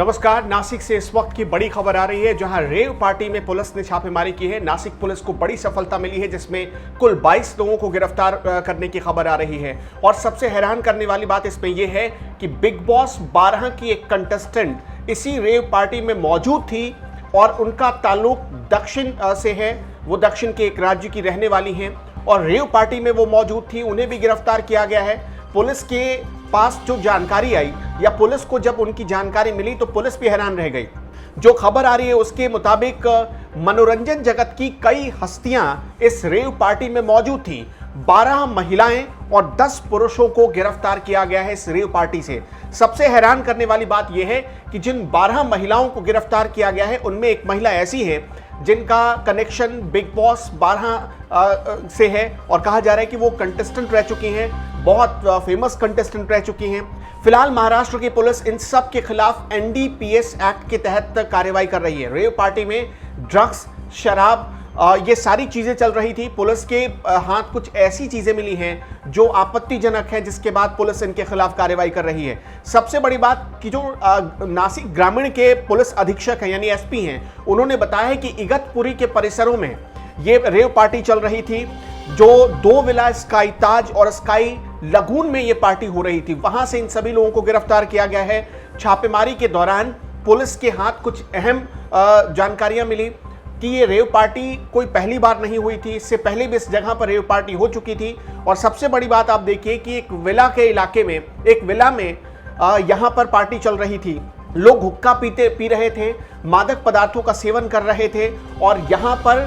नमस्कार। नासिक से इस वक्त की बड़ी खबर आ रही है, जहां रेव पार्टी में पुलिस ने छापेमारी की है। नासिक पुलिस को बड़ी सफलता मिली है, जिसमें कुल 22 लोगों को गिरफ्तार करने की खबर आ रही है। और सबसे हैरान करने वाली बात इसमें यह है कि बिग बॉस 12 की एक कंटेस्टेंट इसी रेव पार्टी में मौजूद थी और उनका ताल्लुक दक्षिण से है। वो दक्षिण के एक राज्य की रहने वाली हैं और रेव पार्टी में वो मौजूद थी, उन्हें भी गिरफ्तार किया गया है। पुलिस के पास जो जानकारी आई या पुलिस को जब उनकी जानकारी मिली तो पुलिस भी हैरान रह गई। जो खबर आ रही है उसके मुताबिक मनोरंजन जगत की कई हस्तियां इस रेव पार्टी में मौजूद थी। 12 महिलाएं और 10 पुरुषों को गिरफ्तार किया गया है इस रेव पार्टी से। सबसे हैरान करने वाली बात यह है कि जिन 12 महिलाओं को गिरफ्तार किया गया है उनमें एक महिला ऐसी है जिनका कनेक्शन बिग बॉस 12 से है और कहा जा रहा है कि वो कंटेस्टेंट रह चुकी हैं, बहुत फेमस कंटेस्टेंट रह चुकी हैं। फिलहाल महाराष्ट्र की पुलिस इन सब के खिलाफ एनडीपीएस एक्ट के तहत कार्रवाई कर रही है। रेव पार्टी में ड्रग्स, शराब, ये सारी चीजें चल रही थी। पुलिस के हाथ कुछ ऐसी चीजें मिली हैं जो आपत्तिजनक है, जिसके बाद पुलिस इनके खिलाफ कार्रवाई कर रही है। सबसे बड़ी बात कि जो नासिक ग्रामीण के पुलिस अधीक्षक हैं यानी एसपी हैं, उन्होंने बताया है कि इगतपुरी के परिसरों में ये रेव पार्टी चल रही थी। जो 2 विला स्काई ताज और स्काई लगून में ये पार्टी हो रही थी, वहां से इन सभी लोगों को गिरफ्तार किया गया है। छापेमारी के दौरान पुलिस के हाथ कुछ अहम जानकारियां मिली कि ये रेव पार्टी कोई पहली बार नहीं हुई थी, इससे पहले भी इस जगह पर रेव पार्टी हो चुकी थी। और सबसे बड़ी बात आप देखिए कि एक विला के इलाके में, एक विला में यहाँ पर पार्टी चल रही थी। लोग हुक्का पी रहे थे, मादक पदार्थों का सेवन कर रहे थे और यहाँ पर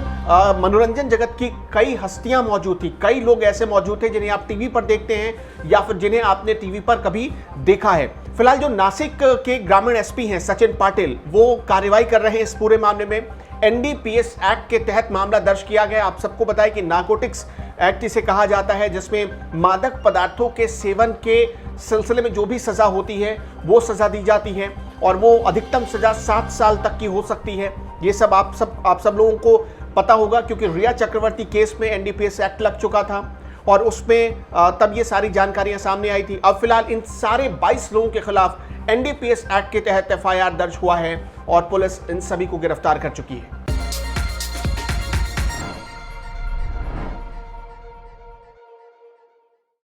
मनोरंजन जगत की कई हस्तियां मौजूद थी। कई लोग ऐसे मौजूद थे जिन्हें आप टीवी पर देखते हैं या फिर जिन्हें आपने टीवी पर कभी देखा है। फिलहाल जो नासिक के ग्रामीण एसपी हैं सचिन पाटिल, वो कार्रवाई कर रहे हैं इस पूरे मामले में। एनडीपीएस एक्ट के तहत मामला दर्ज किया गया। आप सबको बताएं कि नारकोटिक्स एक्ट इसे कहा जाता है, जिसमें मादक पदार्थों के सेवन के सिलसिले में जो भी सजा होती है वो सजा दी जाती है और वो अधिकतम सजा 7 साल तक की हो सकती है। ये सब आप सब लोगों को पता होगा, क्योंकि रिया चक्रवर्ती केस में एनडीपीएस एक्ट लग चुका था और उसमें तब ये सारी जानकारियां सामने आई थी। अब फिलहाल इन सारे 22 लोगों के खिलाफ एनडीपीएस एक्ट के तहत एफआईआर दर्ज हुआ है और पुलिस इन सभी को गिरफ्तार कर चुकी है।